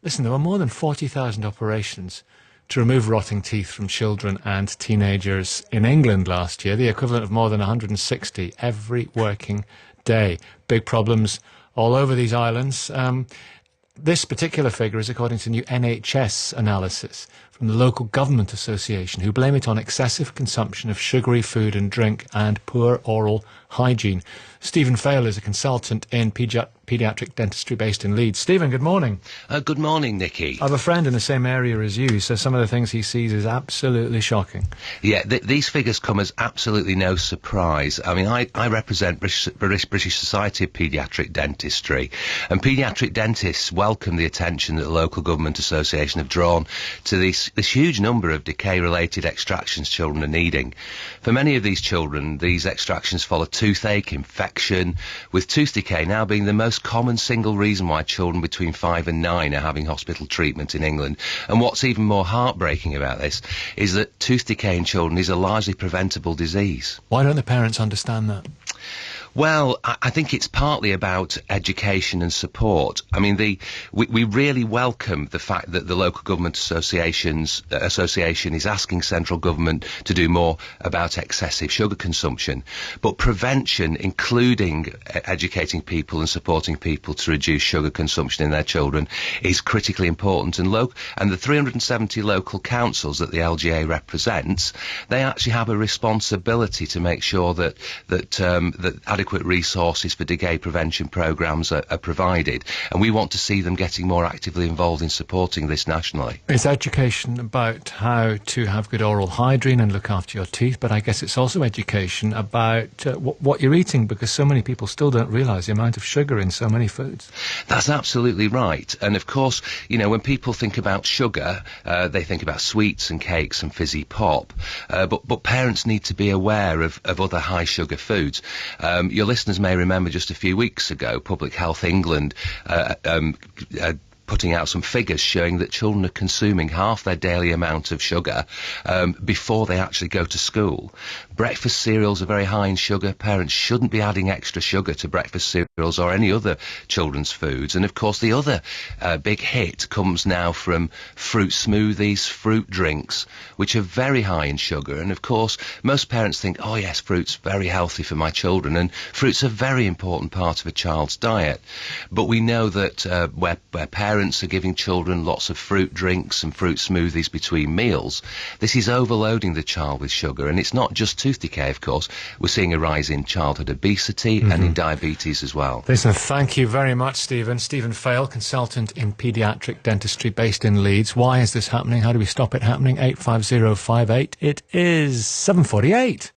Listen, there were more than 40,000 operations to remove rotting teeth from children and teenagers in England last year, the equivalent of more than 160 every working day. Big problems all over these islands. This particular figure is according to new NHS analysis from the Local Government Association, who blame it on excessive consumption of sugary food and drink and poor oral hygiene. Stephen Fayle is a consultant in paediatric dentistry based in Leeds. Stephen, good morning. Good morning, Nicky. I have a friend in the same area as you, so some of the things he sees is absolutely shocking. Yeah, these figures come as absolutely no surprise. I mean, I represent British Society of Paediatric Dentistry, and paediatric dentists welcome the attention that the Local Government Association have drawn to this huge number of decay-related extractions children are needing. For many of these children, these extractions follow toothache, infection, with tooth decay now being the most common single reason why children between 5 and 9 are having hospital treatment in England. And what's even more heartbreaking about this is that tooth decay in children is a largely preventable disease. Why don't the parents understand that? Well, I think it's partly about education and support. I mean, we really welcome the fact that the Local Government Association is asking central government to do more about excessive sugar consumption. But prevention, including educating people and supporting people to reduce sugar consumption in their children, is critically important. And the 370 local councils that the LGA represents, they actually have a responsibility to make sure that adequate resources for decay prevention programmes are provided, and we want to see them getting more actively involved in supporting this nationally. It's education about how to have good oral hygiene and look after your teeth, but I guess it's also education about what you're eating, because so many people still don't realise the amount of sugar in so many foods. That's absolutely right. And of course, you know, when people think about sugar, they think about sweets and cakes and fizzy pop, but parents need to be aware of other high sugar foods. Your listeners may remember just a few weeks ago, Public Health England putting out some figures showing that children are consuming half their daily amount of sugar before they actually go to school. Breakfast cereals are very high in sugar. Parents shouldn't be adding extra sugar to breakfast cereals or any other children's foods. And of course, the other big hit comes now from fruit smoothies, fruit drinks, which are very high in sugar. And of course, most parents think, oh yes, fruit's very healthy for my children, and fruit's a very important part of a child's diet. But we know that where parents are giving children lots of fruit drinks and fruit smoothies between meals, this is overloading the child with sugar. And it's not just tooth decay, of course. We're seeing a rise in childhood obesity and in diabetes as well. Listen, thank you very much, Stephen. Stephen Fayle, consultant in paediatric dentistry based in Leeds. Why is this happening? How do we stop it happening? 85058. It is 7:48.